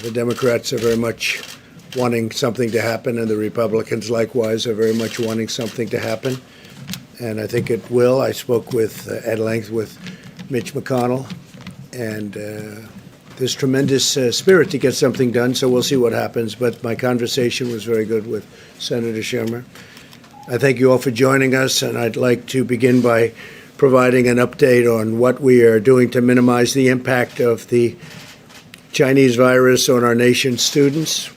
The Democrats are very much wanting something to happen, and the Republicans likewise are very much wanting something to happen. And I think it will. I spoke with at length with Mitch McConnell, and there's tremendous spirit to get something done, so we'll see what happens. But my conversation was very good with Senator Schumer. I thank you all for joining us, and I'd like to begin by providing an update on what we are doing to minimize the impact of the Chinese virus on our nation's students.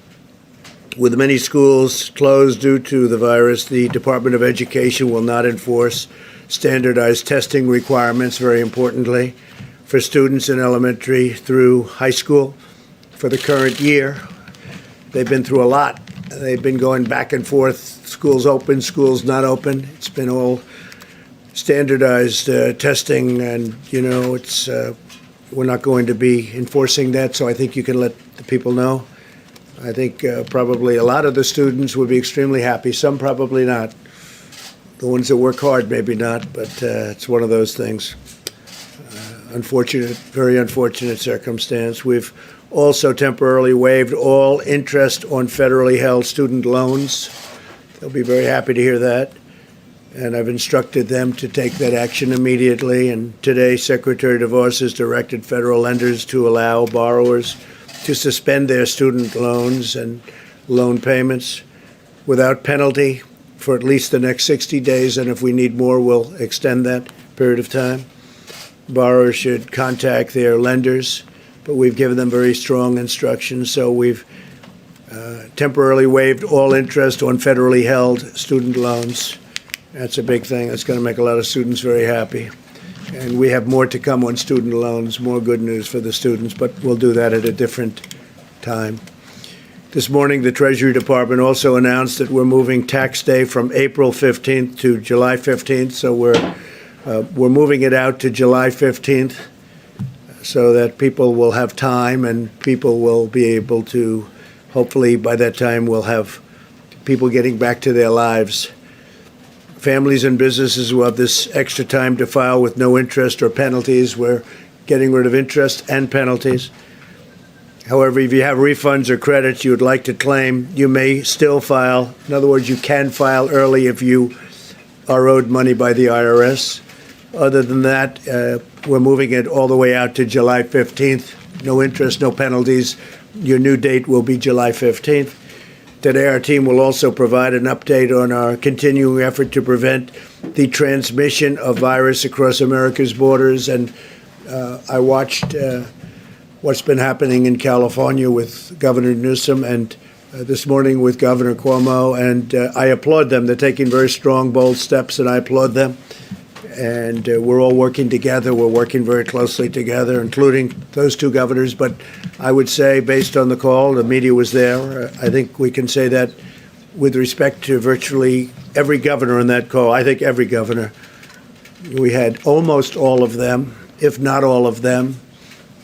With many schools closed due to the virus, the Department of Education will not enforce standardized testing requirements, very importantly, for students in elementary through high school for the current year. They've been through a lot. They've been going back and forth, schools open, schools not open. It's been all standardized testing, and, we're not going to be enforcing that, so I think you can let the people know. I think probably a lot of the students would be extremely happy. Some probably not. The ones that work hard, maybe not, but it's one of those things. Unfortunate, very unfortunate circumstance. We've also temporarily waived all interest on federally held student loans. They'll be very happy to hear that. And I've instructed them to take that action immediately. And today, Secretary DeVos has directed federal lenders to allow borrowers to suspend their student loans and loan payments without penalty for at least the next 60 days. And if we need more, we'll extend that period of time. Borrowers should contact their lenders, but we've given them very strong instructions. So we've temporarily waived all interest on federally held student loans. That's a big thing. That's going to make a lot of students very happy. And we have more to come on student loans, more good news for the students, but we'll do that at a different time. This morning, the Treasury Department also announced that we're moving tax day from April 15th to July 15th. So we're moving it out to July 15th so that people will have time and people will be able to, hopefully by that time, we'll have people getting back to their lives. Families and businesses will have this extra time to file with no interest or penalties. We're getting rid of interest and penalties. However, if you have refunds or credits you would like to claim, you may still file. In other words, you can file early if you are owed money by the IRS. Other than that, we're moving it all the way out to July 15th. No interest, no penalties. Your new date will be July 15th. Today, our team will also provide an update on our continuing effort to prevent the transmission of virus across America's borders. And I watched what's been happening in California with Governor Newsom and this morning with Governor Cuomo, and I applaud them. They're taking very strong, bold steps, and I applaud them. And we're all working together. We're working very closely together, including those two governors. But I would say, based on the call, the media was there. I think we can say that with respect to virtually every governor on that call. I think every governor. We had almost all of them, if not all of them.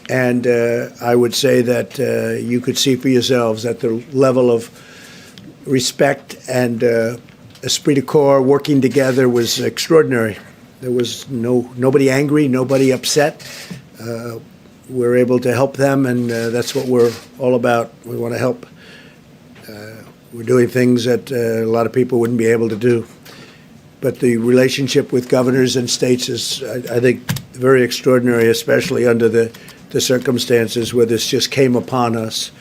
And I would say that you could see for yourselves that the level of respect and esprit de corps working together was extraordinary. There was nobody angry, nobody upset. We're able to help them, and that's what we're all about. We want to help. We're doing things that a lot of people wouldn't be able to do. But the relationship with governors and states is, I think, very extraordinary, especially under the circumstances where this just came upon us.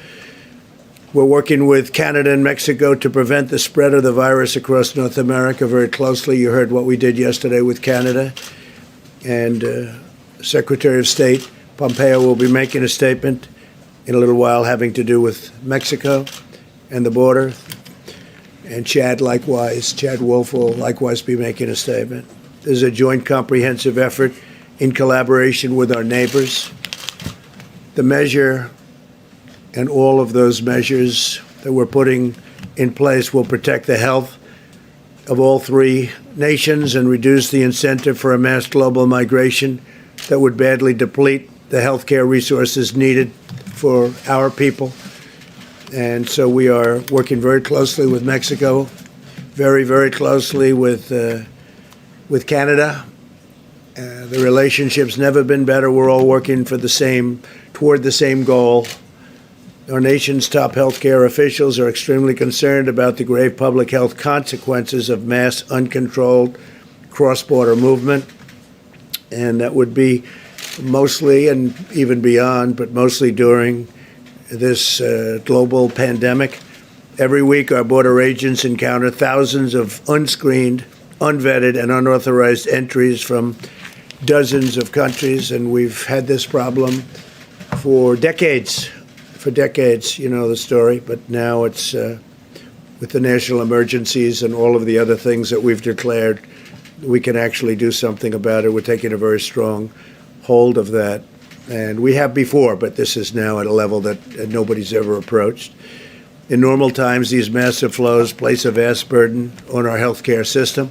We're working with Canada and Mexico to prevent the spread of the virus across North America very closely. You heard what we did yesterday with Canada. And Secretary of State Pompeo will be making a statement in a little while having to do with Mexico and the border. And Chad Wolf will likewise be making a statement. There's a joint comprehensive effort in collaboration with our neighbors. The measure and all of those measures that we're putting in place will protect the health of all three nations and reduce the incentive for a mass global migration that would badly deplete the healthcare resources needed for our people. And so we are working very closely with Mexico, very, very closely with Canada. The relationship's never been better. We're all working for toward the same goal. Our nation's top healthcare officials are extremely concerned about the grave public health consequences of mass, uncontrolled cross-border movement. And that would be mostly, and even beyond, but mostly during this global pandemic. Every week, our border agents encounter thousands of unscreened, unvetted, and unauthorized entries from dozens of countries, and we've had this problem for decades. For decades, you know the story, but now it's with the national emergencies and all of the other things that we've declared, we can actually do something about it. We're taking a very strong hold of that, and we have before, but this is now at a level that nobody's ever approached. In normal times, these massive flows place a vast burden on our healthcare system,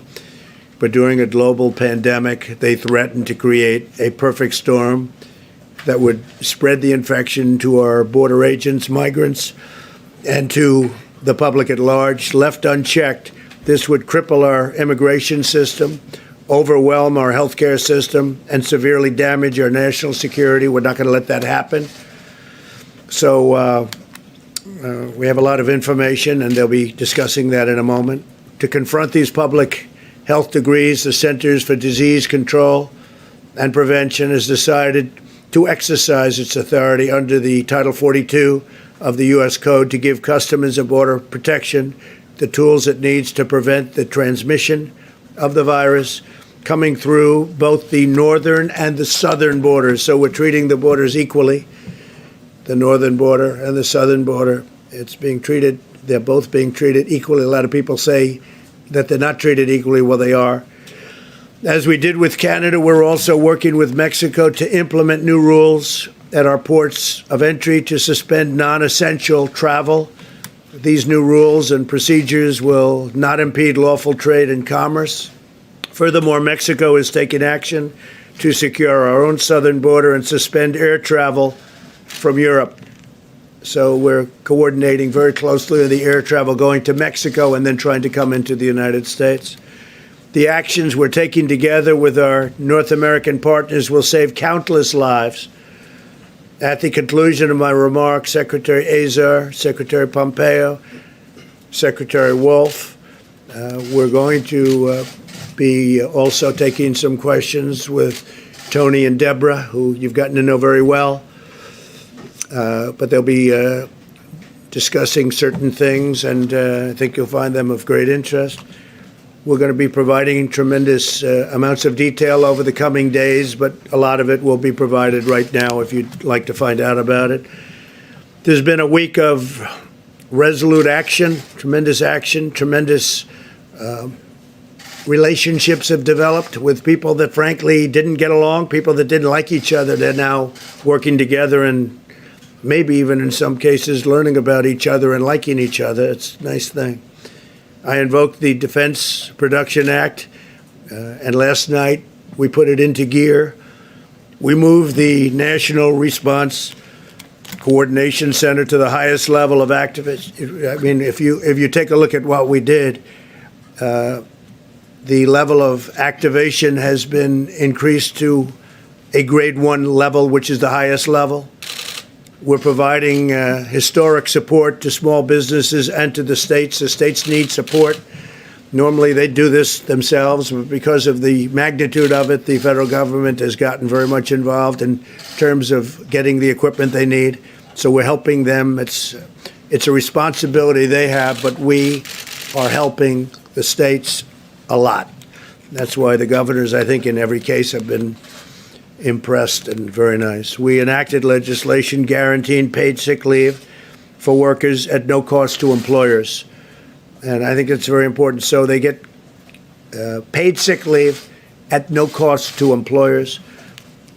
but during a global pandemic, they threaten to create a perfect storm that would spread the infection to our border agents, migrants, and to the public at large. Left unchecked, this would cripple our immigration system, overwhelm our healthcare system, and severely damage our national security. We're not going to let that happen. So we have a lot of information, and they'll be discussing that in a moment. To confront these public health degrees, the Centers for Disease Control and Prevention has decided to exercise its authority under the Title 42 of the U.S. Code to give Customs and Border Protection the tools it needs to prevent the transmission of the virus coming through both the northern and the southern borders. So we're treating the borders equally, the northern border and the southern border. It's being treated, they're both being treated equally. A lot of people say that they're not treated equally. Well, they are. As we did with Canada, we're also working with Mexico to implement new rules at our ports of entry to suspend non-essential travel. These new rules and procedures will not impede lawful trade and commerce. Furthermore, Mexico is taking action to secure our own southern border and suspend air travel from Europe. So we're coordinating very closely with the air travel going to Mexico and then trying to come into the United States. The actions we're taking together with our North American partners will save countless lives. At the conclusion of my remarks, Secretary Azar, Secretary Pompeo, Secretary Wolf, we're going to be also taking some questions with Tony and Deborah, who you've gotten to know very well. But they'll be discussing certain things, and I think you'll find them of great interest. We're going to be providing tremendous amounts of detail over the coming days, but a lot of it will be provided right now if you'd like to find out about it. There's been a week of resolute action, tremendous relationships have developed with people that frankly didn't get along, people that didn't like each other. They're now working together and maybe even in some cases learning about each other and liking each other. It's a nice thing. I invoked the Defense Production Act, and last night we put it into gear. We moved the National Response Coordination Center to the highest level of activists. I mean, if you take a look at what we did, the level of activation has been increased to a grade 1 level, which is the highest level. We're providing historic support to small businesses and to the states. The states need support. Normally, they do this themselves, but because of the magnitude of it, the federal government has gotten very much involved in terms of getting the equipment they need. So we're helping them. It's a responsibility they have, but we are helping the states a lot. That's why the governors, I think, in every case have been impressed and very nice. We enacted legislation guaranteeing paid sick leave for workers at no cost to employers. And I think it's very important. So they get paid sick leave at no cost to employers.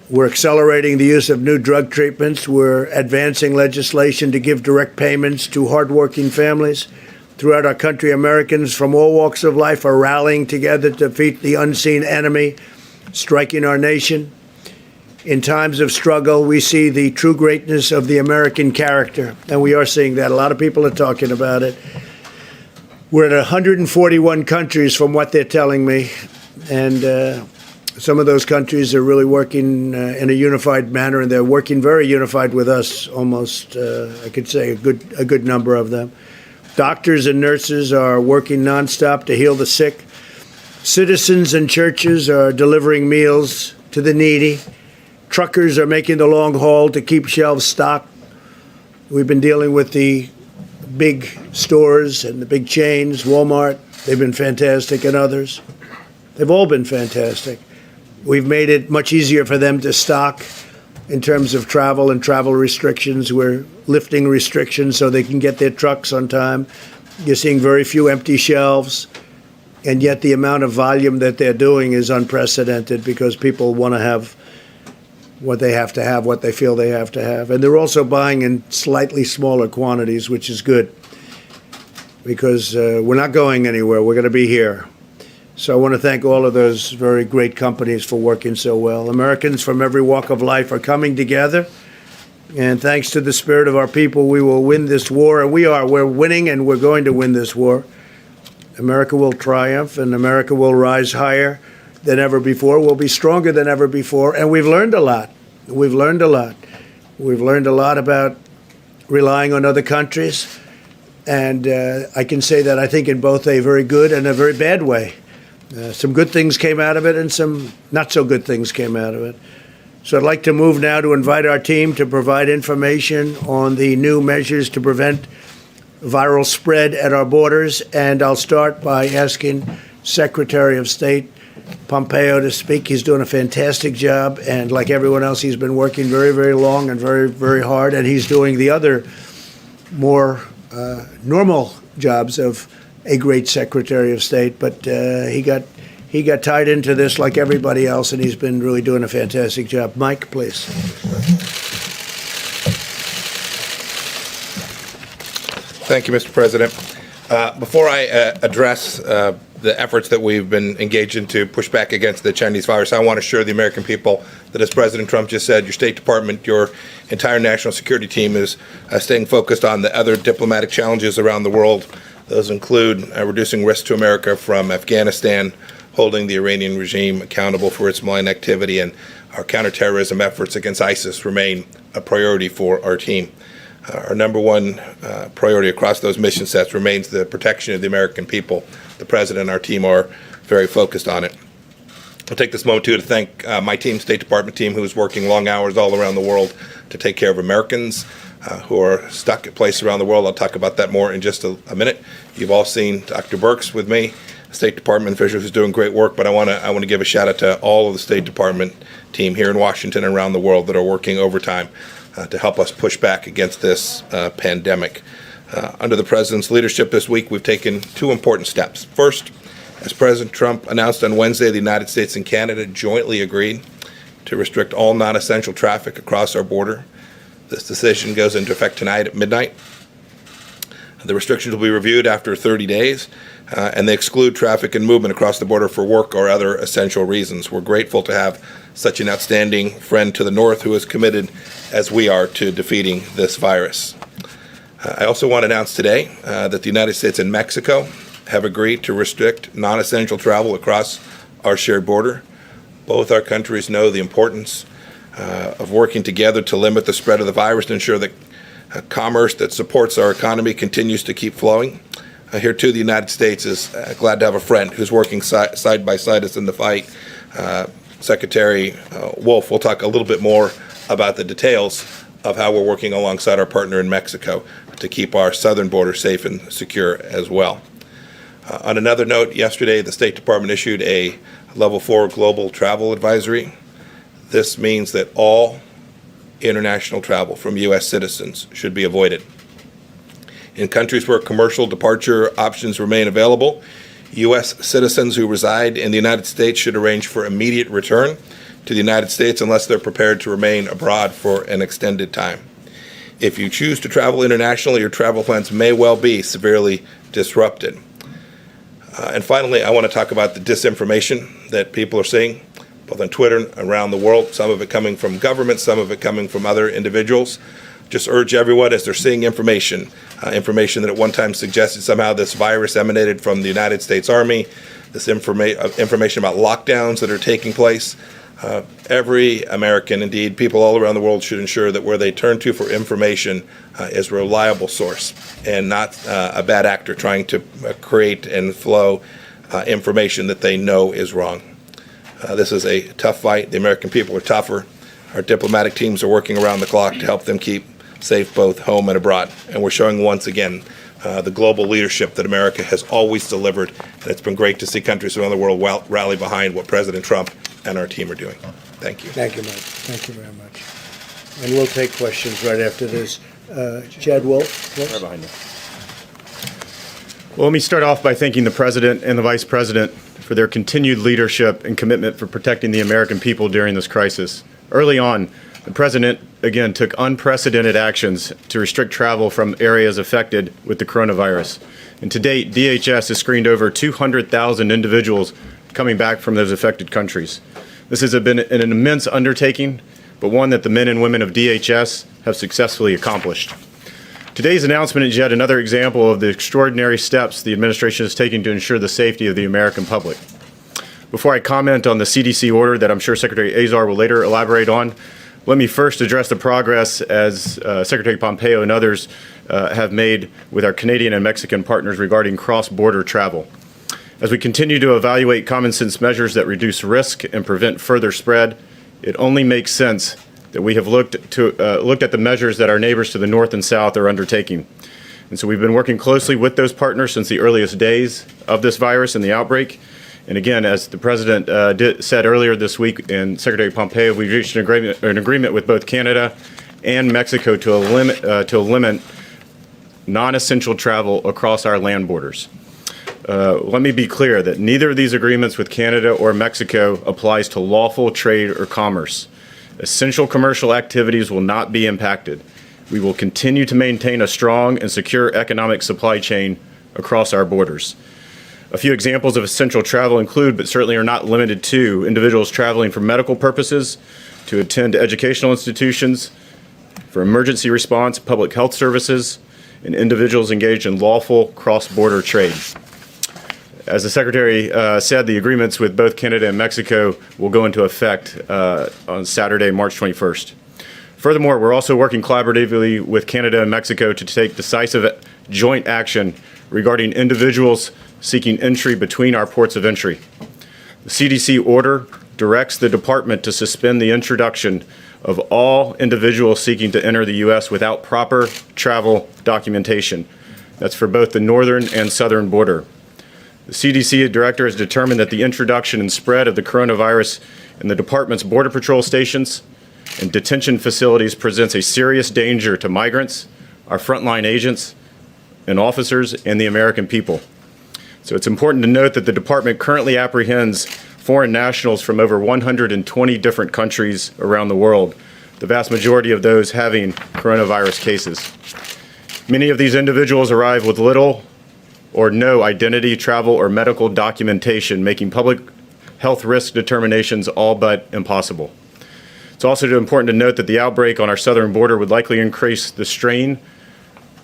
We're accelerating the use of new drug treatments. We're advancing legislation to give direct payments to hardworking families. Throughout our country, Americans from all walks of life are rallying together to defeat the unseen enemy striking our nation. In times of struggle, we see the true greatness of the American character, and we are seeing that. A lot of people are talking about it. We're at 141 countries from what they're telling me, and some of those countries are really working in a unified manner, and they're working very unified with us. Almost, I could say, a good number of them. Doctors and nurses are working nonstop to heal the sick. Citizens and churches are delivering meals to the needy. Truckers are making the long haul to keep shelves stocked. We've been dealing with the big stores and the big chains, Walmart. They've been fantastic, and others. They've all been fantastic. We've made it much easier for them to stock in terms of travel and travel restrictions. We're lifting restrictions so they can get their trucks on time. You're seeing very few empty shelves, and yet the amount of volume that they're doing is unprecedented because people want to have what they have to have, what they feel they have to have. And they're also buying in slightly smaller quantities, which is good because we're not going anywhere. We're going to be here. So I want to thank all of those very great companies for working so well. Americans from every walk of life are coming together. And thanks to the spirit of our people, we will win this war. And we're winning, and we're going to win this war. America will triumph, and America will rise higher than ever before. We'll be stronger than ever before. And we've learned a lot. We've learned a lot. We've learned a lot about relying on other countries. And I can say that I think in both a very good and a very bad way. Some good things came out of it, and some not so good things came out of it. So I'd like to move now to invite our team to provide information on the new measures to prevent viral spread at our borders. And I'll start by asking Secretary of State Pompeo to speak. He's doing a fantastic job, and like everyone else, he's been working very, very long and very, very hard, and he's doing the other more normal jobs of a great Secretary of State. But he got tied into this like everybody else, and he's been really doing a fantastic job. Mike, please. Thank you, Mr. President. Before I address the efforts that we've been engaged in to push back against the Chinese virus, I want to assure the American people that, as President Trump just said, your State Department, your entire national security team is staying focused on the other diplomatic challenges around the world. Those include reducing risk to America from Afghanistan, holding the Iranian regime accountable for its malign activity, and our counterterrorism efforts against ISIS remain a priority for our team. Our number one priority across those mission sets remains the protection of the American people. The President and our team are very focused on it. I'll take this moment, too, to thank my team, State Department team, who is working long hours all around the world to take care of Americans who are stuck at places around the world. I'll talk about that more in just a minute. You've all seen Dr. Birx with me, State Department official who's doing great work, but I want to give a shout out to all of the State Department team here in Washington and around the world that are working overtime to help us push back against this pandemic. Under the President's leadership this week, we've taken two important steps. First, as President Trump announced on Wednesday, the United States and Canada jointly agreed to restrict all non-essential traffic across our border. This decision goes into effect tonight at midnight. The restrictions will be reviewed after 30 days, and they exclude traffic and movement across the border for work or other essential reasons. We're grateful to have such an outstanding friend to the north who is committed, as we are, to defeating this virus. I also want to announce today that the United States and Mexico have agreed to restrict non-essential travel across our shared border. Both our countries know the importance of working together to limit the spread of the virus, to ensure that commerce that supports our economy continues to keep flowing. Here, too, the United States is glad to have a friend who's working side by side us in the fight. Secretary Wolf will talk a little bit more about the details of how we're working alongside our partner in Mexico to keep our southern border safe and secure as well. On another note, yesterday the State Department issued a Level 4 global travel advisory. This means that all international travel from U.S. citizens should be avoided. In countries where commercial departure options remain available, U.S. citizens who reside in the United States should arrange for immediate return to the United States unless they're prepared to remain abroad for an extended time. If you choose to travel internationally, your travel plans may well be severely disrupted. And finally, I want to talk about the disinformation that people are seeing, both on Twitter and around the world, some of it coming from government, some of it coming from other individuals. Just urge everyone, as they're seeing information that at one time suggested somehow this virus emanated from the United States Army, this information about lockdowns that are taking place. Every American, indeed people all around the world, should ensure that where they turn to for information is a reliable source and not a bad actor trying to create and flow information that they know is wrong. This is a tough fight. The American people are tougher. Our diplomatic teams are working around the clock to help them keep safe both home and abroad. And we're showing once again the global leadership that America has always delivered. And it's been great to see countries around the world rally behind what President Trump and our team are doing. Thank you. Thank you, Mike. Thank you very much. And we'll take questions right after this. Chad Wolf, Right behind you. Well, let me start off by thanking the President and the Vice President for their continued leadership and commitment for protecting the American people during this crisis. Early on, the President, again, took unprecedented actions to restrict travel from areas affected with the coronavirus. And to date, DHS has screened over 200,000 individuals coming back from those affected countries. This has been an immense undertaking, but one that the men and women of DHS have successfully accomplished. Today's announcement is yet another example of the extraordinary steps the administration is taking to ensure the safety of the American public. Before I comment on the CDC order that I'm sure Secretary Azar will later elaborate on, let me first address the progress as Secretary Pompeo and others have made with our Canadian and Mexican partners regarding cross-border travel. As we continue to evaluate common sense measures that reduce risk and prevent further spread, it only makes sense that we have looked at the measures that our neighbors to the north and south are undertaking. And so we've been working closely with those partners since the earliest days of this virus and the outbreak. And again, as the President said earlier this week, and Secretary Pompeo, we've reached an agreement with both Canada and Mexico to limit non-essential travel across our land borders. Let me be clear that neither of these agreements with Canada or Mexico applies to lawful trade or commerce. Essential commercial activities will not be impacted. We will continue to maintain a strong and secure economic supply chain across our borders. A few examples of essential travel include, but certainly are not limited to, individuals traveling for medical purposes, to attend educational institutions, for emergency response, public health services, and individuals engaged in lawful cross-border trade. As the Secretary said, the agreements with both Canada and Mexico will go into effect on Saturday, March 21st. Furthermore, we're also working collaboratively with Canada and Mexico to take decisive joint action regarding individuals seeking entry between our ports of entry. The CDC order directs the department to suspend the introduction of all individuals seeking to enter the U.S. without proper travel documentation. That's for both the northern and southern border. The CDC director has determined that the introduction and spread of the coronavirus in the department's border patrol stations and detention facilities presents a serious danger to migrants, our frontline agents and officers, and the American people. So it's important to note that the department currently apprehends foreign nationals from over 120 different countries around the world, the vast majority of those having coronavirus cases. Many of these individuals arrive with little or no identity, travel, or medical documentation, making public health risk determinations all but impossible. It's also important to note that the outbreak on our southern border would likely increase the strain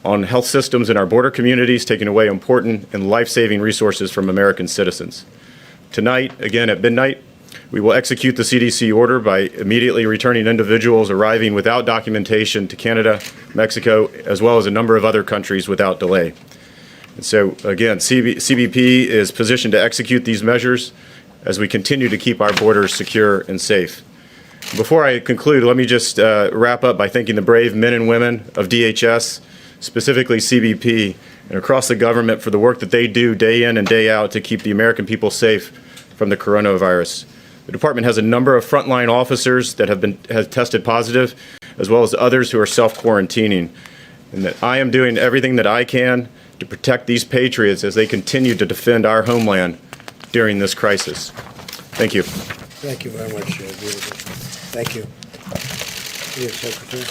on health systems in our border communities, taking away important and life-saving resources from American citizens. Tonight, again at midnight, we will execute the CDC order by immediately returning individuals arriving without documentation to Canada, Mexico, as well as a number of other countries without delay. And so, again, CBP is positioned to execute these measures as we continue to keep our borders secure and safe. Before I conclude, let me just wrap up by thanking the brave men and women of DHS, specifically CBP, and across the government for the work that they do day in and day out to keep the American people safe from the coronavirus. The department has a number of frontline officers that have tested positive, as well as others who are self-quarantining, and that I am doing everything that I can to protect these patriots as they continue to defend our homeland during this crisis. Thank you. Thank you very much, David. Thank you. Yes, Secretary.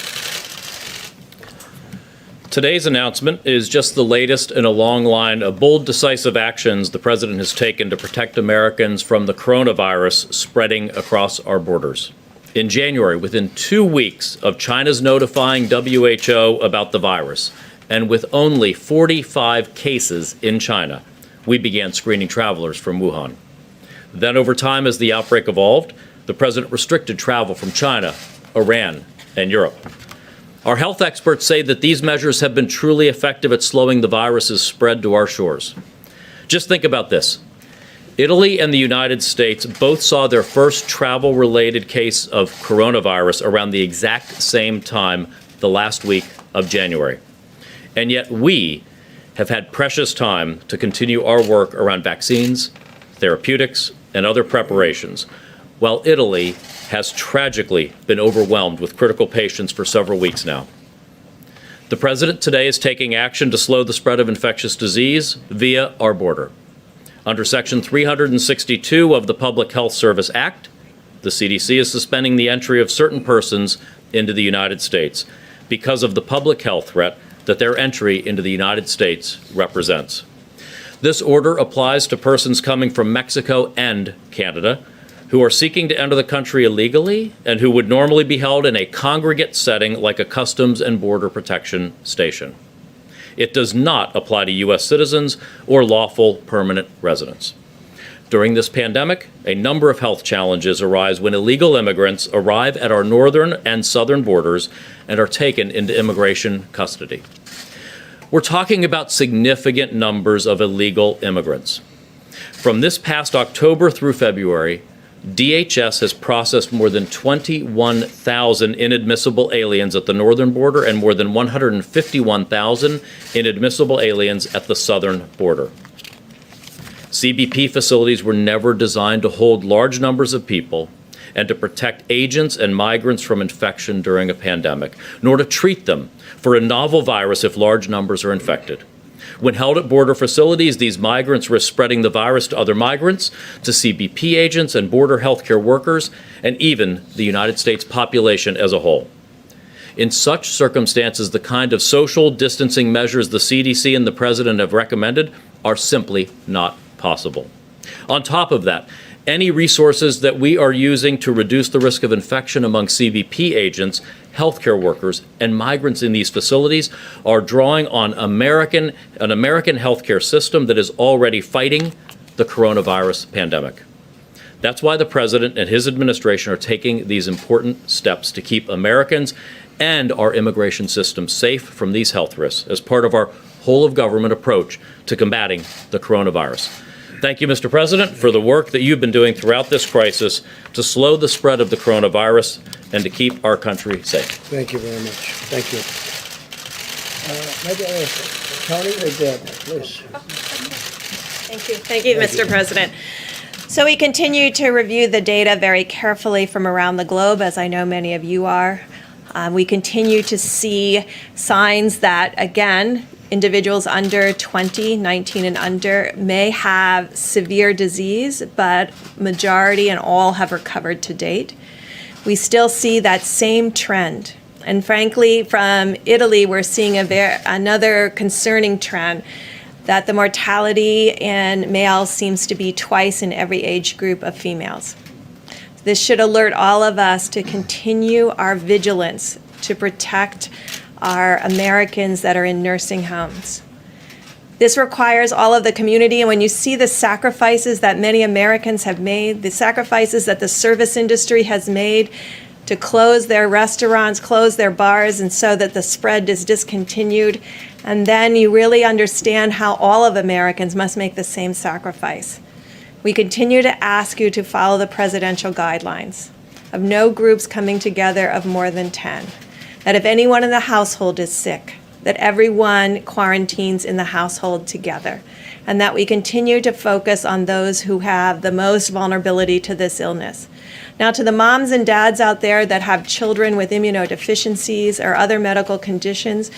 Today's announcement is just the latest in a long line of bold, decisive actions the President has taken to protect Americans from the coronavirus spreading across our borders. In January, within 2 weeks of China's notifying WHO about the virus, and with only 45 cases in China, we began screening travelers from Wuhan. Then over time, as the outbreak evolved, the president restricted travel from China, Iran, and Europe. Our health experts say that these measures have been truly effective at slowing the virus's spread to our shores. Just think about this. Italy and the United States both saw their first travel-related case of coronavirus around the exact same time, the last week of January. And yet we have had precious time to continue our work around vaccines, therapeutics, and other preparations, while Italy has tragically been overwhelmed with critical patients for several weeks now. The president today is taking action to slow the spread of infectious disease via our border. Under Section 362 of the Public Health Service Act, the CDC is suspending the entry of certain persons into the United States because of the public health threat that their entry into the United States represents. This order applies to persons coming from Mexico and Canada who are seeking to enter the country illegally and who would normally be held in a congregate setting like a Customs and Border Protection station. It does not apply to U.S. citizens or lawful permanent residents. During this pandemic, a number of health challenges arise when illegal immigrants arrive at our northern and southern borders and are taken into immigration custody. We're talking about significant numbers of illegal immigrants. From this past October through February, DHS has processed more than 21,000 inadmissible aliens at the northern border and more than 151,000 inadmissible aliens at the southern border. CBP facilities were never designed to hold large numbers of people and to protect agents and migrants from infection during a pandemic, nor to treat them for a novel virus if large numbers are infected. When held at border facilities, these migrants risk spreading the virus to other migrants, to CBP agents and border healthcare workers, and even the United States population as a whole. In such circumstances, the kind of social distancing measures the CDC and the President have recommended are simply not possible. On top of that, any resources that we are using to reduce the risk of infection among CBP agents, healthcare workers, and migrants in these facilities are drawing on an American healthcare system that is already fighting the coronavirus pandemic. That's why the President and his administration are taking these important steps to keep Americans and our immigration system safe from these health risks as part of our whole-of-government approach to combating the coronavirus. Thank you, Mr. President, for the work that you've been doing throughout this crisis to slow the spread of the coronavirus and to keep our country safe. Thank you very much. Thank you. Maybe Tony or Deb, please. Thank you, Mr. President. So we continue to review the data very carefully from around the globe, as I know many of you are. We continue to see signs that, again, individuals under 20, 19 and under may have severe disease, but majority and all have recovered to date. We still see that same trend. And frankly, from Italy, we're seeing another concerning trend that the mortality in males seems to be twice in every age group of females. This should alert all of us to continue our vigilance to protect our Americans that are in nursing homes. This requires all of the community, and when you see the sacrifices that many Americans have made, the sacrifices that the service industry has made to close their restaurants, close their bars, and so that the spread is discontinued, and then you really understand how all of Americans must make the same sacrifice. We continue to ask you to follow the presidential guidelines of no groups coming together of more than 10. That if anyone in the household is sick, that everyone quarantines in the household together, and that we continue to focus on those who have the most vulnerability to this illness. Now, to the moms and dads out there that have children with immunodeficiencies or other medical conditions,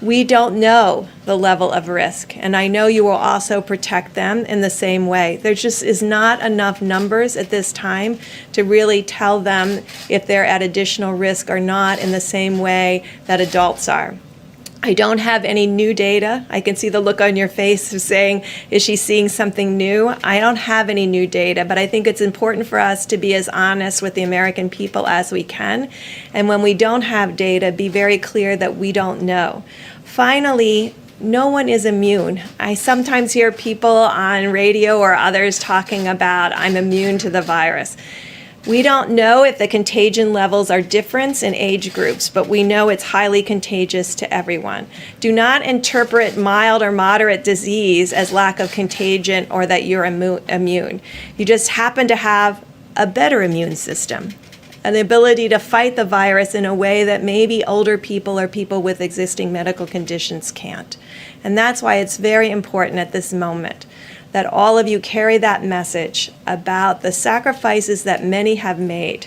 we don't know the level of risk, and I know you will also protect them in the same way. There just is not enough numbers at this time to really tell them if they're at additional risk or not in the same way that adults are. I don't have any new data. I can see the look on your face of saying, is she seeing something new? I don't have any new data, but I think it's important for us to be as honest with the American people as we can. And when we don't have data, be very clear that we don't know. Finally, no one is immune. I sometimes hear people on radio or others talking about, I'm immune to the virus. We don't know if the contagion levels are different in age groups, but we know it's highly contagious to everyone. Do not interpret mild or moderate disease as lack of contagion or that you're immune. You just happen to have a better immune system, and the ability to fight the virus in a way that maybe older people or people with existing medical conditions can't. And that's why it's very important at this moment that all of you carry that message about the sacrifices that many have made,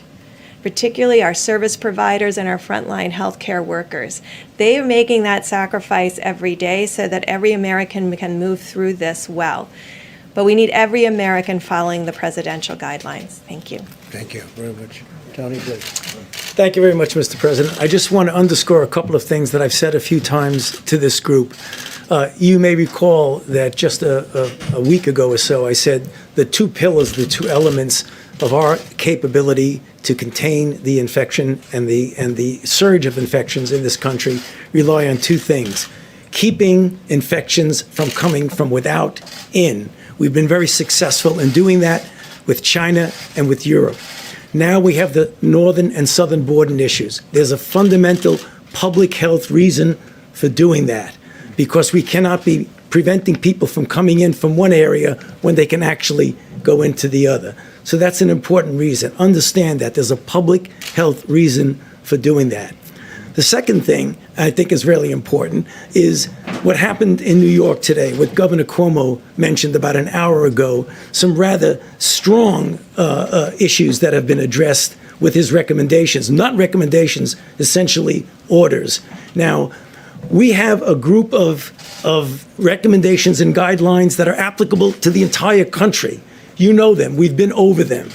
particularly our service providers and our frontline healthcare workers. They are making that sacrifice every day so that every American can move through this well. But we need every American following the presidential guidelines. Thank you. Thank you very much. Tony, please. Thank you very much, Mr. President. I just want to underscore a couple of things that I've said a few times to this group. You may recall that just a week ago or so, I said the two pillars, the two elements of our capability to contain the infection and the surge of infections in this country rely on two things: keeping infections from coming from without in. We've been very successful in doing that with China and with Europe. Now we have the northern and southern border issues. There's a fundamental public health reason for doing that, because we cannot be preventing people from coming in from one area when they can actually go into the other. So that's an important reason. Understand that there's a public health reason for doing that. The second thing I think is really important is what happened in New York today, what Governor Cuomo mentioned about an hour ago, some rather strong issues that have been addressed with his recommendations. Not recommendations, essentially orders. Now, we have a group of recommendations and guidelines that are applicable to the entire country. You know them. We've been over them.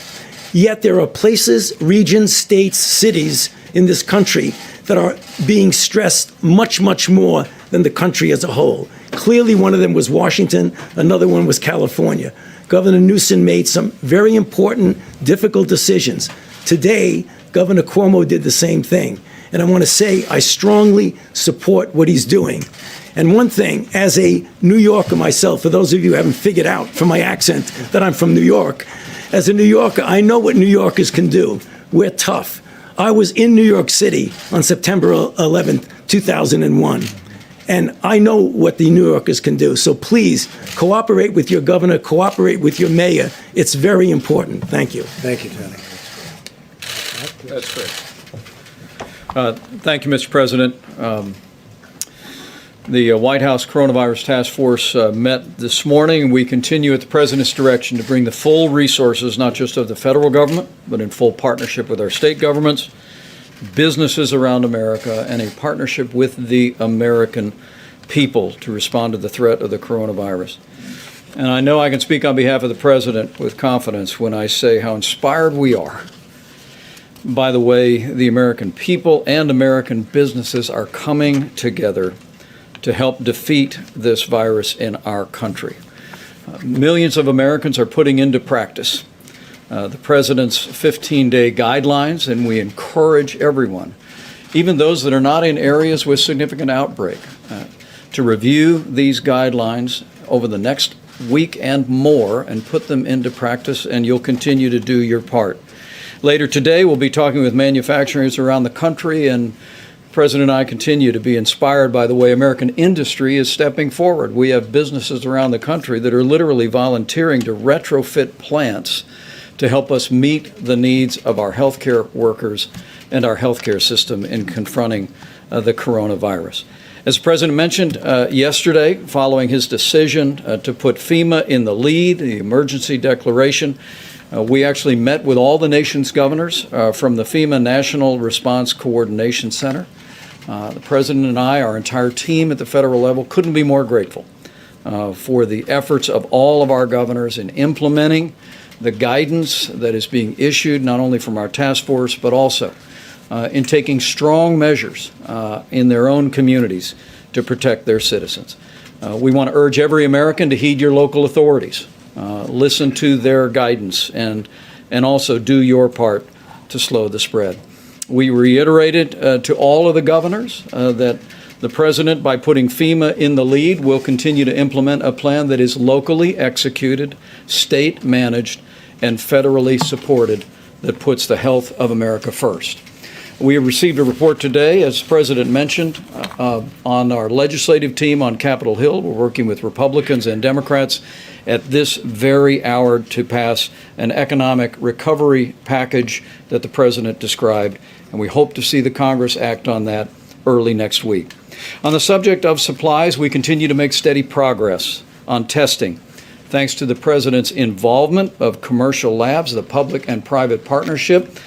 Yet there are places, regions, states, cities in this country that are being stressed much, much more than the country as a whole. Clearly, one of them was Washington. Another one was California. Governor Newsom made some very important, difficult decisions. Today, Governor Cuomo did the same thing. And I want to say I strongly support what he's doing. And one thing, as a New Yorker myself, for those of you who haven't figured out from my accent that I'm from New York, as a New Yorker, I know what New Yorkers can do. We're tough. I was in New York City on September 11th, 2001. And I know what the New Yorkers can do. So please cooperate with your governor, cooperate with your mayor. It's very important. Thank you. Thank you, Tony. That's great. Thank you, Mr. President. The White House Coronavirus Task Force met this morning. We continue at the President's direction to bring the full resources, not just of the federal government, but in full partnership with our state governments, businesses around America, and a partnership with the American people to respond to the threat of the coronavirus. And I know I can speak on behalf of the President with confidence when I say how inspired we are by the way the American people and American businesses are coming together to help defeat this virus in our country. Millions of Americans are putting into practice the President's 15-day guidelines, and we encourage everyone, even those that are not in areas with significant outbreak, to review these guidelines over the next week and more and put them into practice, and you'll continue to do your part. Later today, we'll be talking with manufacturers around the country, and the President and I continue to be inspired by the way American industry is stepping forward. We have businesses around the country that are literally volunteering to retrofit plants to help us meet the needs of our healthcare workers and our healthcare system in confronting the coronavirus. As the President mentioned yesterday, following his decision to put FEMA in the lead, the emergency declaration, we actually met with all the nation's governors from the FEMA National Response Coordination Center. The President and I, our entire team at the federal level, couldn't be more grateful for the efforts of all of our governors in implementing the guidance that is being issued, not only from our task force, but also in taking strong measures in their own communities to protect their citizens. We want to urge every American to heed your local authorities, listen to their guidance, and also do your part to slow the spread. We reiterated to all of the governors that The President, by putting FEMA in the lead, will continue to implement a plan that is locally executed, state-managed, and federally supported that puts the health of America first. We have received a report today, as the President mentioned, on our legislative team on Capitol Hill. We're working with Republicans and Democrats at this very hour to pass an economic recovery package that the President described, and we hope to see the Congress act on that early next week. On the subject of supplies, we continue to make steady progress on testing. Thanks to the President's involvement of commercial labs, the public and private partnership,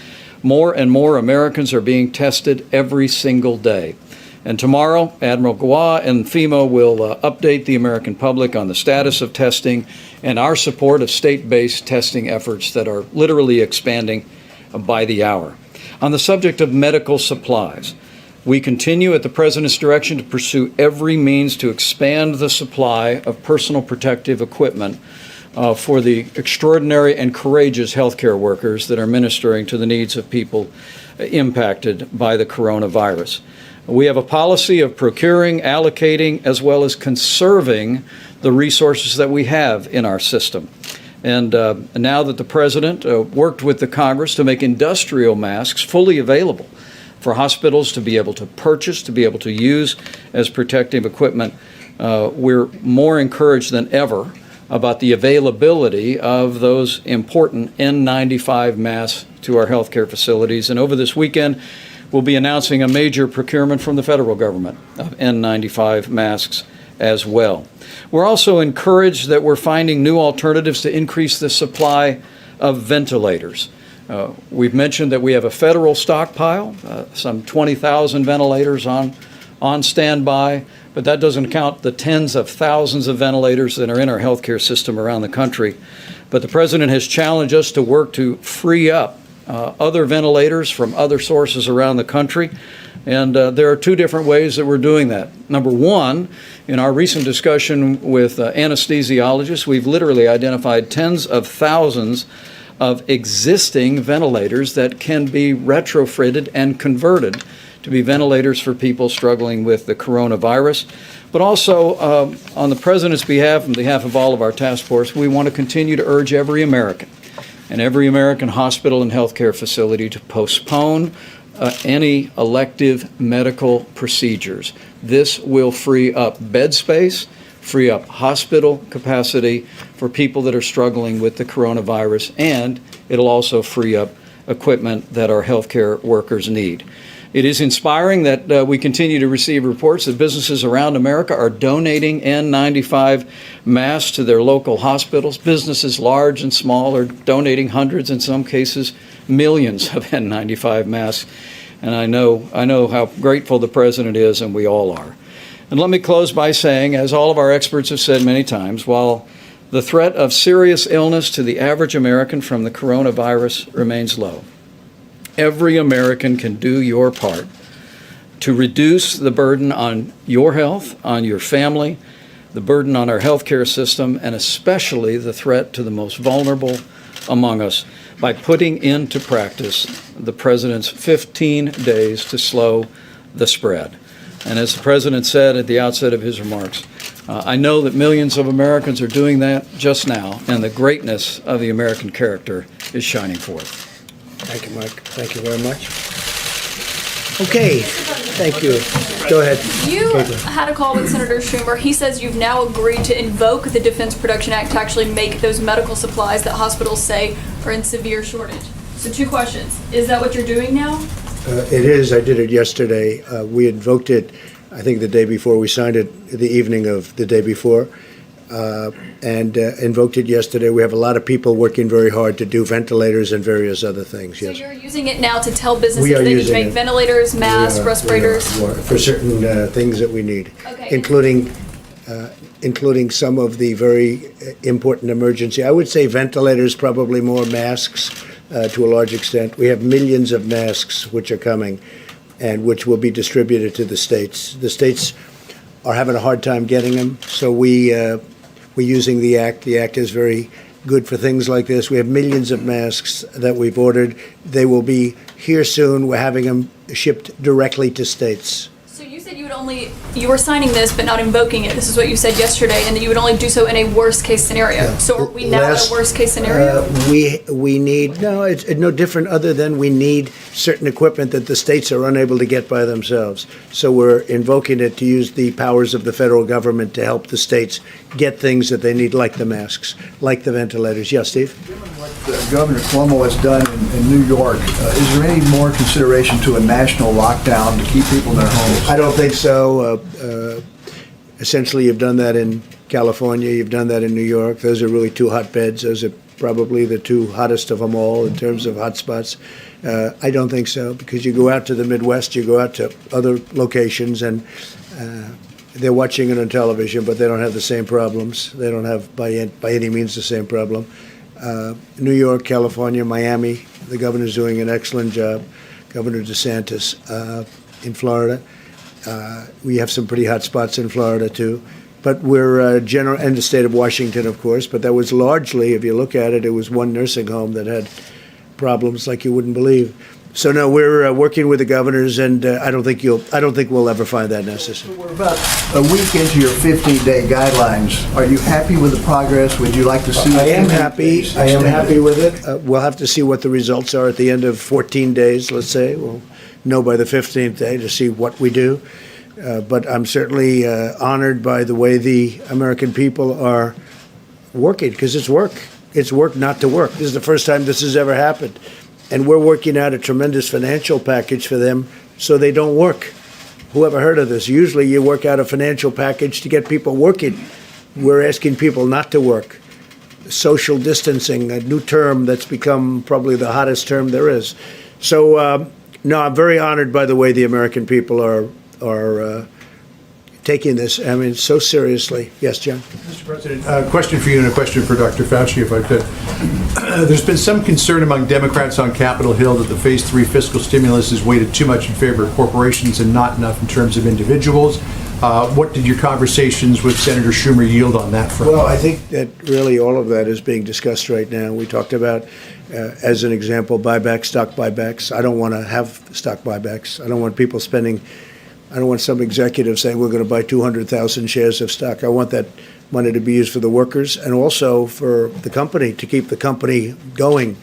more and more Americans are being tested every single day. And tomorrow, Admiral Gua and FEMA will update the American public on the status of testing and our support of state-based testing efforts that are literally expanding by the hour. On the subject of medical supplies, we continue at the President's direction to pursue every means to expand the supply of personal protective equipment for the extraordinary and courageous healthcare workers that are ministering to the needs of people impacted by the coronavirus. We have a policy of procuring, allocating, as well as conserving the resources that we have in our system. And now that the President worked with the Congress to make industrial masks fully available for hospitals to be able to purchase, to be able to use as protective equipment, we're more encouraged than ever about the availability of those important N95 masks to our healthcare facilities. And over this weekend, we'll be announcing a major procurement from the federal government of N95 masks as well. We're also encouraged that we're finding new alternatives to increase the supply of ventilators. We've mentioned that we have a federal stockpile, some 20,000 ventilators on standby, but that doesn't count the tens of thousands of ventilators that are in our healthcare system around the country. But the President has challenged us to work to free up other ventilators from other sources around the country. And there are two different ways that we're doing that. Number one, in our recent discussion with anesthesiologists, we've literally identified tens of thousands of existing ventilators that can be retrofitted and converted to be ventilators for people struggling with the coronavirus. But also, on the President's behalf, on behalf of all of our task force, we want to continue to urge every American and every American hospital and healthcare facility to postpone any elective medical procedures. This will free up bed space, free up hospital capacity for people that are struggling with the coronavirus, and it'll also free up equipment that our healthcare workers need. It is inspiring that we continue to receive reports that businesses around America are donating N95 masks to their local hospitals. Businesses large and small are donating hundreds, in some cases millions of N95 masks. And I know how grateful the President is, and we all are. And let me close by saying, as all of our experts have said many times, while the threat of serious illness to the average American from the coronavirus remains low, every American can do your part to reduce the burden on your health, on your family, the burden on our healthcare system, and especially the threat to the most vulnerable among us by putting into practice the President's 15 days to slow the spread. And as the President said at the outset of his remarks, I know that millions of Americans are doing that just now, and the greatness of the American character is shining forth. Thank you, Mike. Thank you very much. Okay, thank you. Go ahead. You Caitlin. had a call with Senator Schumer. He says you've now agreed to invoke the Defense Production Act to actually make those medical supplies that hospitals say are in severe shortage. So 2 questions. Is that what you're doing now? It is. I did it yesterday. We invoked it, I think, the day before. We signed it the evening of the day before and invoked it yesterday. We have a lot of people working very hard to do ventilators and various other things, yes. So you're using it now to tell businesses We are they need to using make it. ventilators, masks, We are respirators? for certain things that we need, Okay. including some of the very important emergency. I would say ventilators, probably more masks to a large extent. We have millions of masks which are coming and which will be distributed to the states. The states are having a hard time getting them, so we're using the Act. The Act is very good for things like this. We have millions of masks that we've ordered. They will be here soon. We're having them shipped directly to states. So you said you would you were signing this but not invoking it. This is what you said yesterday, and that you would only do so in a worst case scenario. So are we now in a worst case scenario? We need, no, it's no different other than we need certain equipment that the states are unable to get by themselves. So we're invoking it to use the powers of the federal government to help the states get things that they need, like the masks, like the ventilators. Yes, Steve? Governor Cuomo has done in New York, is there any more consideration to a national lockdown to keep people in their homes? I don't think so. Essentially, you've done that in California, you've done that in New York. Those are really two hotbeds. Those are probably the two hottest of them all in terms of hotspots. I don't think so, because you go out to the Midwest, you go out to other locations, and they're watching it on television, but they don't have the same problems. They don't have, by any means, the same problem. New York, California, Miami, the governor's doing an excellent job. Governor DeSantis in Florida. We have some pretty hot spots in Florida, too. But we're general, and the state of Washington, of course. But that was largely, if you look at it, it was one nursing home that had problems like you wouldn't believe. So no, we're working with the governors, and I don't think we'll ever find that necessary. We're about a week into your 15-day guidelines. Are you happy with the progress? Would you like to see? I am happy. I am happy with it. We'll have to see what the results are at the end of 14 days. Let's say we'll know by the 15th day to see what we do. But I'm certainly honored by the way the American people are working, because it's work. It's work not to work. This is the first time this has ever happened. And we're working out a tremendous financial package for them so they don't work. Who ever heard of this? Usually you work out a financial package to get people working. We're asking people not to work. Social distancing, a new term that's become probably the hottest term there is. So, no, I'm very honored by the way the American people are taking this, I mean, so seriously. Yes, John? Mr. President, a question for you and a question for Dr. Fauci, if I could. There's been some concern among Democrats on Capitol Hill that the Phase 3 fiscal stimulus is weighted too much in favor of corporations and not enough in terms of individuals. What did your conversations with Senator Schumer yield on that front? Well, I think that really all of that is being discussed right now. We talked about, as an example, buybacks, stock buybacks. I don't want to have stock buybacks. I don't want people spending. I don't want some executive saying we're going to buy 200,000 shares of stock. I want that money to be used for the workers and also for the company, to keep the company going,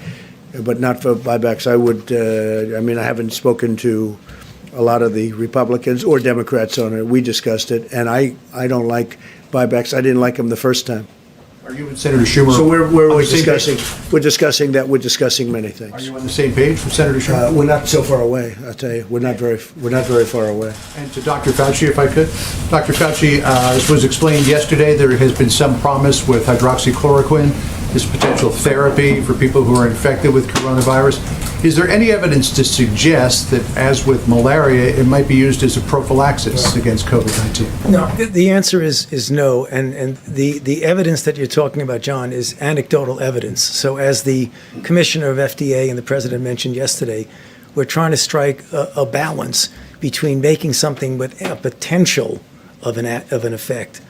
but not for buybacks. I would, I haven't spoken to a lot of the Republicans or Democrats on it. We discussed it, and I don't like buybacks. I didn't like them the first time. Are you and Senator Schumer? So we're discussing. Page? We're discussing that. We're discussing many things. Are you on the same page with Senator Schumer? We're not so far away. I'll tell you, we're not very far away. And to Dr. Fauci, if I could, Dr. Fauci, as was explained yesterday, there has been some promise with hydroxychloroquine, this potential therapy for people who are infected with coronavirus. Is there any evidence to suggest that, as with malaria, it might be used as a prophylaxis against COVID-19? No, the answer is no. And the evidence that you're talking about, John, is anecdotal evidence. So as the commissioner of FDA and the president mentioned yesterday, we're trying to strike a balance between making something with a potential of an effect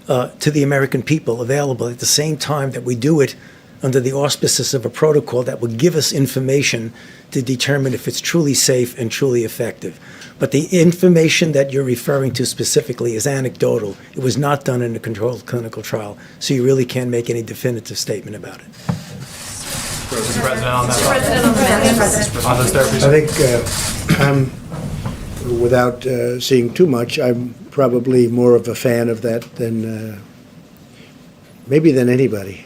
to the American people available at the same time that we do it under the auspices of a protocol that will give us information to determine if it's truly safe and truly effective. But the information that you're referring to specifically is anecdotal. It was not done in a controlled clinical trial, so you really can't make any definitive statement about it. Mr. President, on that on those therapies? I think, without seeing too much, I'm probably more of a fan of that than maybe than anybody.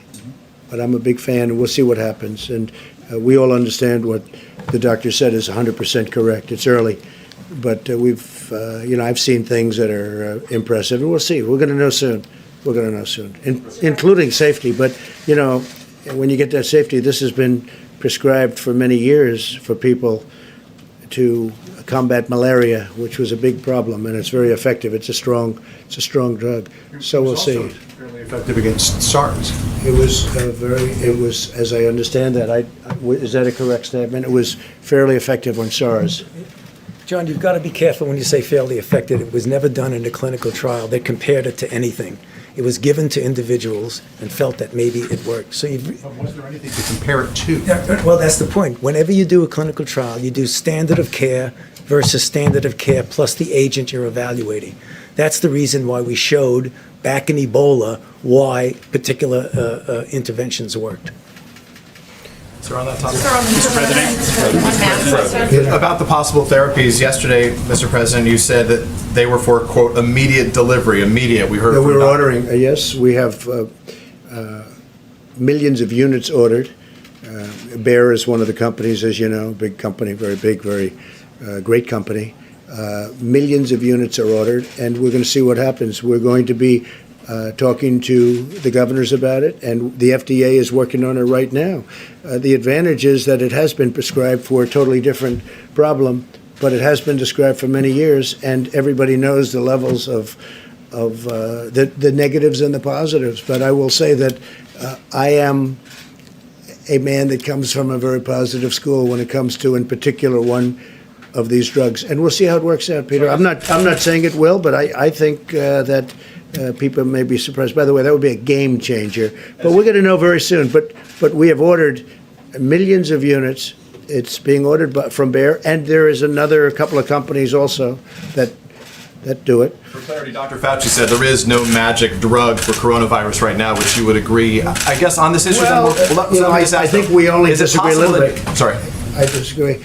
But I'm a big fan, and we'll see what happens. And we all understand what the doctor said is 100% correct. It's early, but I've seen things that are impressive, and we'll see. We're going to know soon. We're going to know soon, including safety. But, when you get that safety, this has been prescribed for many years for people to combat malaria, which was a big problem, and it's very effective. It's a strong drug. So we'll see. Fairly effective against SARS. It was, as I understand that, is that a correct statement? It was fairly effective on SARS. John, you've got to be careful when you say fairly effective. It was never done in a clinical trial that compared it to anything. It was given to individuals and felt that maybe it worked. So you've, Was there anything to compare it to? well, that's the point. Whenever you do a clinical trial, you do standard of care versus standard of care plus the agent you're evaluating. That's the reason why we showed back in Ebola why particular interventions worked. Sir, on that topic. Mr. President. About the possible therapies, yesterday, Mr. President, you said that they were for, quote, immediate delivery, immediate. We heard No, from we're Dr. ordering, yes, we have millions of units ordered. Bayer is one of the companies, as you know, big company, very big, very great company. Millions of units are ordered, and we're going to see what happens. We're going to be talking to the governors about it, and the FDA is working on it right now. The advantage is that it has been prescribed for a totally different problem, but it has been described for many years, and everybody knows the levels of the negatives and the positives. But I will say that I am a man that comes from a very positive school when it comes to, in particular, one of these drugs, and we'll see how it works out, Peter. I'm not saying it will, but I think that people may be surprised. By the way, that would be a game changer. But we're going to know very soon. But we have ordered millions of units. It's being ordered from Bayer, and there is a couple of companies also that do it. For clarity, Dr. Fauci said there is no magic drug for coronavirus right now, which you would agree. I guess on this issue, Well, I think we only disagree a little bit. Sorry. I disagree.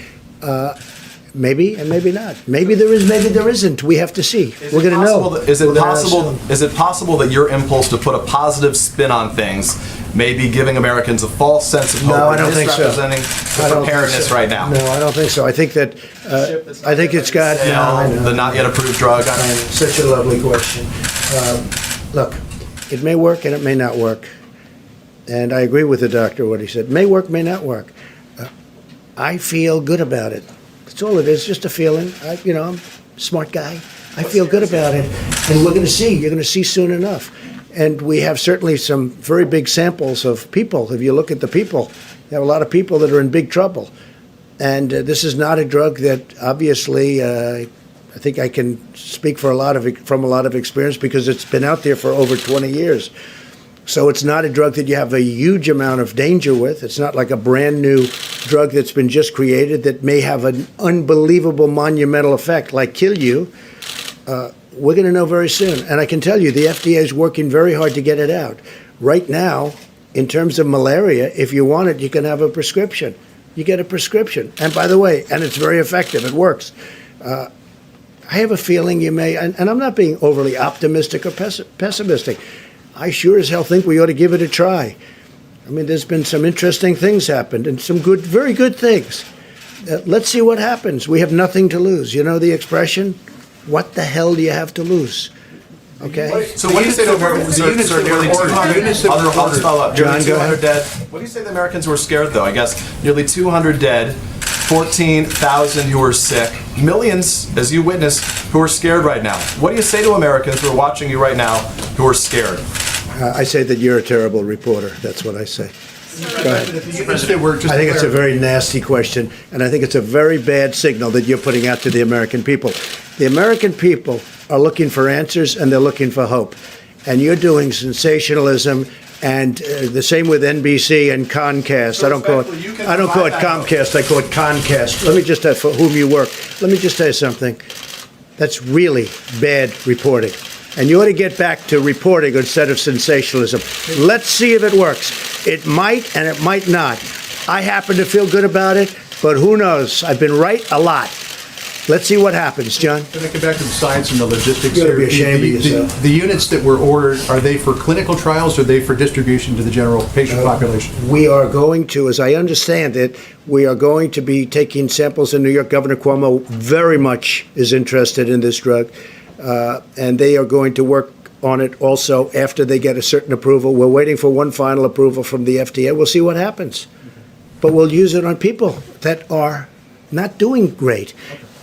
Maybe and maybe not. Maybe there is, maybe there isn't. We have to see. We're going to know. Is it We're gonna possible? know. Is it possible that your impulse to put a positive spin on things may be giving Americans a false sense of hope? No, I or don't think so. misrepresenting I the don't think preparedness so. right now? No, I don't think so. I think that, I think it's got, no, I know. The not yet approved drug. Such a lovely question. Look, it may work and it may not work. And I agree with the doctor, what he said. May work, may not work. I feel good about it. That's all it is, just a feeling. I'm a smart guy. I feel good about it. And we're going to see. You're going to see soon enough. And we have certainly some very big samples of people. If you look at the people, you have a lot of people that are in big trouble. And this is not a drug that obviously, I think I can speak from a lot of experience because it's been out there for over 20 years. So it's not a drug that you have a huge amount of danger with. It's not like a brand new drug that's been just created that may have an unbelievable monumental effect, like kill you. We're going to know very soon. And I can tell you, the FDA is working very hard to get it out. Right now, in terms of malaria, if you want it, you can have a prescription. You get a prescription. And by the way, and it's very effective. It works. I have a feeling you may, and I'm not being overly optimistic or pessimistic. I sure as hell think we ought to give it a try. I mean, there's been some interesting things happened and some good, very good things. Let's see what happens. We have nothing to lose. You know the expression? What the hell do you have to lose? Okay? So what do you say to Americans? Sir, nearly 200. I'll spell up. John, Nearly go 200 ahead. dead. What do you say to the Americans who are scared, though? I guess nearly 200 dead, 14,000 who are sick, millions, as you witnessed, who are scared right now. What do you say to Americans who are watching you right now who are scared? I say that you're a terrible reporter. That's what I say. Go ahead. I think it's a very nasty question, and I think it's a very bad signal that you're putting out to the American people. The American people are looking for answers, and they're looking for hope. And you're doing sensationalism, and the same with NBC and Comcast. I don't call it Comcast. I call it Concast. Let me just for whom you work. Let me just tell you something. That's really bad reporting. And you ought to get back to reporting instead of sensationalism. Let's see if it works. It might and it might not. I happen to feel good about it, but who knows? I've been right a lot. Let's see what happens, John. Can I come back to the science and the logistics? You gotta be here? ashamed of yourself. The units that were ordered, are they for clinical trials or are they for distribution to the general patient population? We are going to, as I understand it, we are going to be taking samples in New York. Governor Cuomo very much is interested in this drug, and they are going to work on it also after they get a certain approval. We're waiting for one final approval from the FDA. We'll see what happens. But we'll use it on people that are not doing great.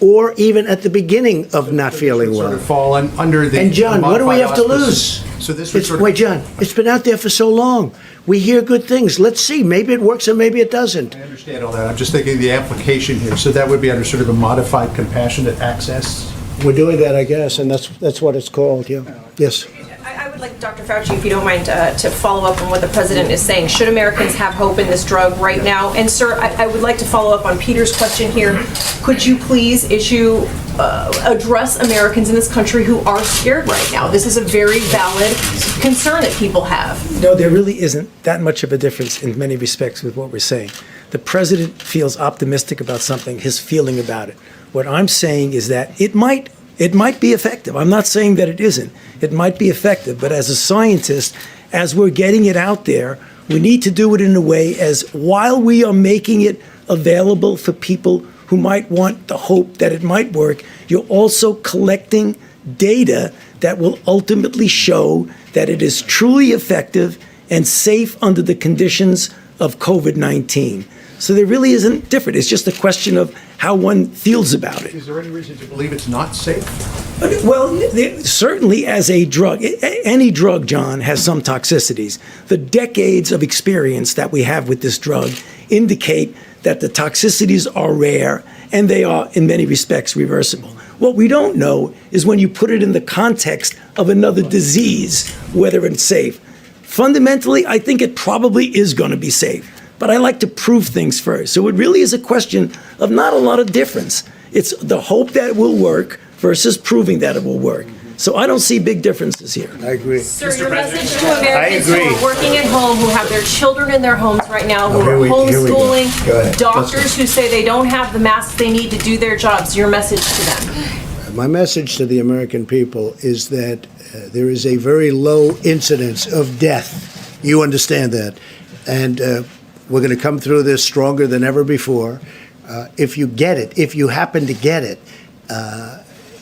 or even at the beginning of not feeling Sort well. of fall under the. And John, what do we have to modified lose? auspices. So this would sort of. Wait, John, it's been out there for so long. We hear good things. Let's see. Maybe it works or maybe it doesn't. I understand all that. I'm just thinking of the application here. So that would be under sort of a modified compassionate access? We're doing that, I guess, and that's what it's called, yeah. Yes. I would like Dr. Fauci, if you don't mind, to follow up on what the president is saying. Should Americans have hope in this drug right now? And sir, I would like to follow up on Peter's question here. Could you please address Americans in this country who are scared right now? This is a very valid concern that people have. No, there really isn't that much of a difference in many respects with what we're saying. The president feels optimistic about something, his feeling about it. What I'm saying is that it might be effective. I'm not saying that it isn't. It might be effective, but as a scientist, as we're getting it out there, we need to do it in a way as while we are making it available for people who might want the hope that it might work, you're also collecting data that will ultimately show that it is truly effective and safe under the conditions of COVID-19. So there really isn't different. It's just a question of how one feels about it. Is there any reason to believe it's not safe? Well, certainly as a drug, any drug, John, has some toxicities. The decades of experience that we have with this drug indicate that the toxicities are rare and they are, in many respects, reversible. What we don't know is when you put it in the context of another disease, whether it's safe. Fundamentally, I think it probably is going to be safe. But I like to prove things first. So it really is a question of not a lot of difference. It's the hope that it will work versus proving that it will work. So I don't see big differences here. I agree. Sir, your message to Americans who are working at home, who have their children in their homes right now, who are Here we go. Go homeschooling, ahead. doctors who say they don't have the masks they need to do their jobs, your message to them. My message to the American people is that there is a very low incidence of death. You understand that. And we're going to come through this stronger than ever before. If you get it, if you happen to get it,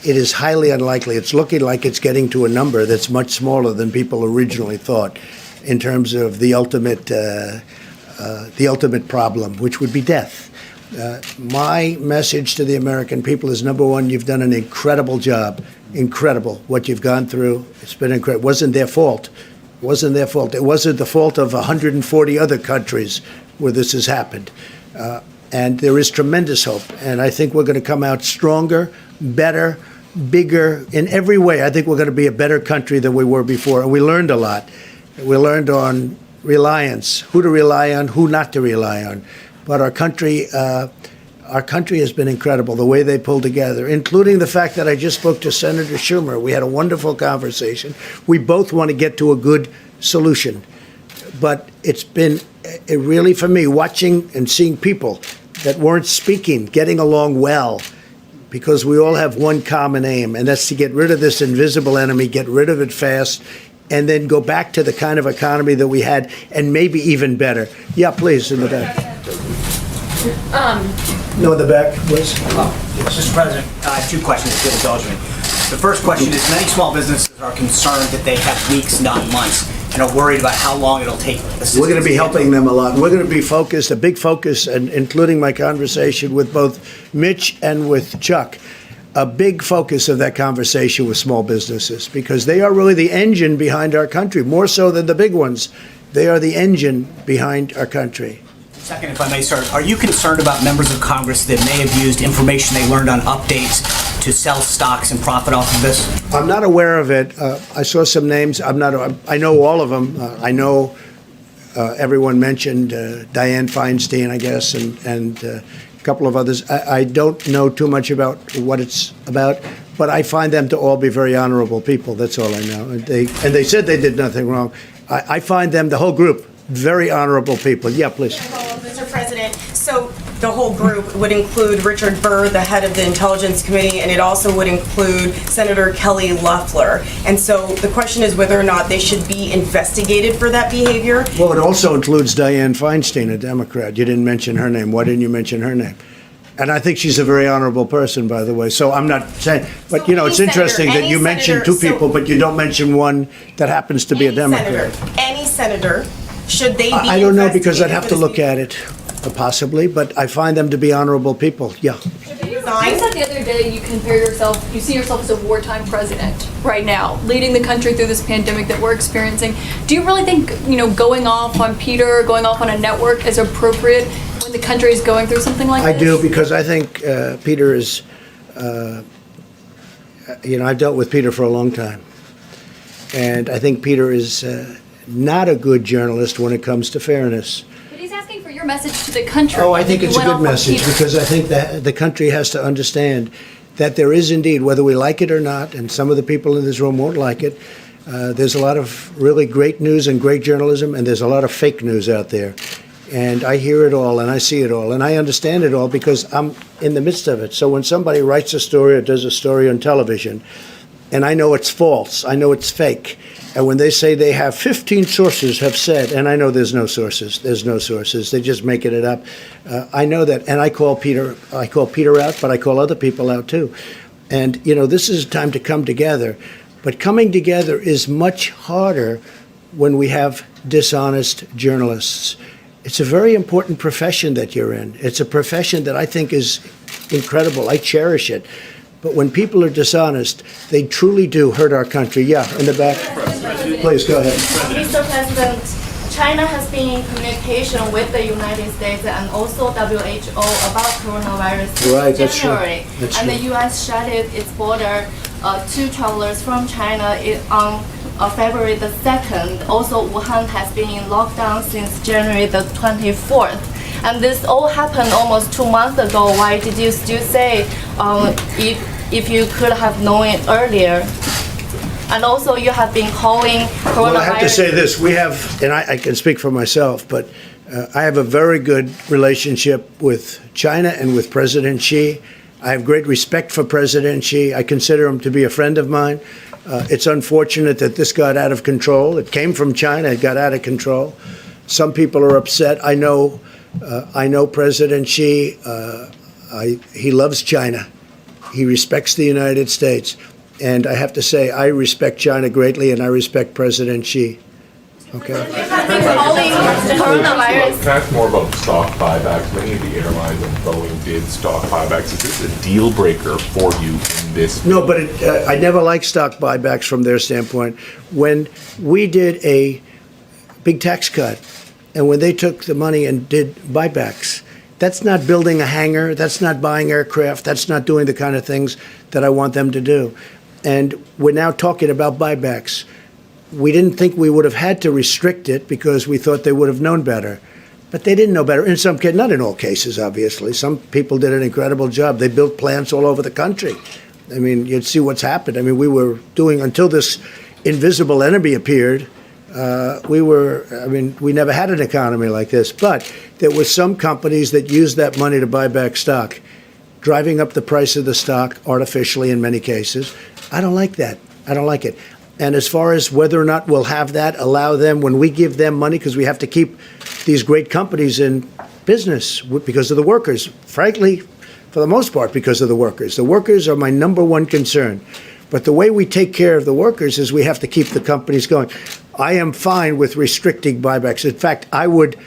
it is highly unlikely. It's looking like it's getting to a number that's much smaller than people originally thought in terms of the ultimate problem, which would be death. My message to the American people is, number one, you've done an incredible job. Incredible what you've gone through. It's been incredible. It wasn't their fault. It wasn't their fault. It wasn't the fault of 140 other countries where this has happened. And there is tremendous hope. And I think we're going to come out stronger, better, bigger in every way. I think we're going to be a better country than we were before. And we learned a lot. We learned on reliance, who to rely on, who not to rely on. But our country has been incredible, the way they pulled together, including the fact that I just spoke to Senator Schumer. We had a wonderful conversation. We both want to get to a good solution. But it's been really, for me, watching and seeing people that weren't speaking, getting along well, because we all have one common aim, and that's to get rid of this invisible enemy, get rid of it fast, and then go back to the kind of economy that we had, and maybe even better. Yeah, please, in the back. No, in the back, please. Mr. President, I have two questions, if you'll indulge me. The first question is, many small businesses are concerned that they have weeks, not months, and are worried about how long it'll take. We're going to be helping them a lot. We're going to be focused, a big focus, and including my conversation with both Mitch and with Chuck, a big focus of that conversation with small businesses, because they are really the engine behind our country, more so than the big ones. They are the engine behind our country. Second, if I may, sir, are you concerned about members of Congress that may have used information they learned on updates to sell stocks and profit off of this? I'm not aware of it. I saw some names. I know all of them. I know everyone mentioned Dianne Feinstein, I guess, and a couple of others. I don't know too much about what it's about, but I find them to all be very honorable people. That's all I know. And they said they did nothing wrong. I find them, the whole group, very honorable people. Yeah, please. Mr. President, so the whole group would include Richard Burr, the head of the Intelligence Committee, and it also would include Senator Kelly Loeffler. And so the question is whether or not they should be investigated for that behavior. Well, it also includes Dianne Feinstein, a Democrat. You didn't mention her name. Why didn't you mention her name? And I think she's a very honorable person, by the way. So I'm not saying, but you know, it's interesting that you mentioned two people, but you don't mention one that happens to be a Democrat. Any senator, should they be I don't know, because I'd have to look at it, possibly, but I find them to be honorable people. Yeah. Should they be sign. You said the other day you see yourself as a wartime president right now, leading the country through this pandemic that we're experiencing. Do you really think, going off on Peter, going off on a network is appropriate when the country is going through something like this? I do, because I think Peter is, I've dealt with Peter for a long time. And I think Peter is not a good journalist when it comes to fairness. But he's asking for your message to the country. Oh, I think You it's a went good off on message, Peter. because I think that the country has to understand that there is indeed, whether we like it or not, and some of the people in this room won't like it, there's a lot of really great news and great journalism, and there's a lot of fake news out there. And I hear it all, and I see it all, and I understand it all because I'm in the midst of it. So when somebody writes a story or does a story on television, and I know it's false, I know it's fake, and when they say they have 15 sources have said, and I know there's no sources, they're just making it up. I know that, and I call Peter out, but I call other people out too. And, this is a time to come together, but coming together is much harder when we have dishonest journalists. It's a very important profession that you're in. It's a profession that I think is incredible. I cherish it. But when people are dishonest, they truly do hurt our country. Yeah, in the back. Please, go ahead. Mr. President, China has been in communication with the United States and also WHO about coronavirus Right, in that's true. January. That's and true. the U.S. shut its border to travelers from China on February the 2nd. Also, Wuhan has been in lockdown since January the 24th. And this all happened almost 2 months ago. Why did you still say if you could have known it earlier? And also, you have been calling coronavirus. Well, I have to say this. We have, and I can speak for myself, but I have a very good relationship with China and with President Xi. I have great respect for President Xi. I consider him to be a friend of mine. It's unfortunate that this got out of control. It came from China. It got out of control. Some people are upset. I know President Xi. He loves China. He respects the United States. And I have to say, I respect China greatly, and I respect President Xi. Okay. Calling coronavirus. Can I ask more about stock buybacks? Many of the airlines and Boeing did stock buybacks. Is this a deal breaker for you in this? No, but I never liked stock buybacks from their standpoint. When we did a big tax cut, and when they took the money and did buybacks, that's not building a hangar, that's not buying aircraft, that's not doing the kind of things that I want them to do. And we're now talking about buybacks. We didn't think we would have had to restrict it because we thought they would have known better. But they didn't know better. In some cases, not in all cases, obviously. Some people did an incredible job. They built plants all over the country. I mean, you'd see what's happened. I mean, we were doing, until this invisible enemy appeared, we never had an economy like this. But there were some companies that used that money to buy back stock, driving up the price of the stock artificially in many cases. I don't like that. I don't like it. And as far as whether or not we'll have that, allow them, when we give them money, because we have to keep these great companies in business because of the workers, frankly, for the most part, because of the workers. The workers are my number one concern. But the way we take care of the workers is we have to keep the companies going. I am fine with restricting buybacks. In fact, I would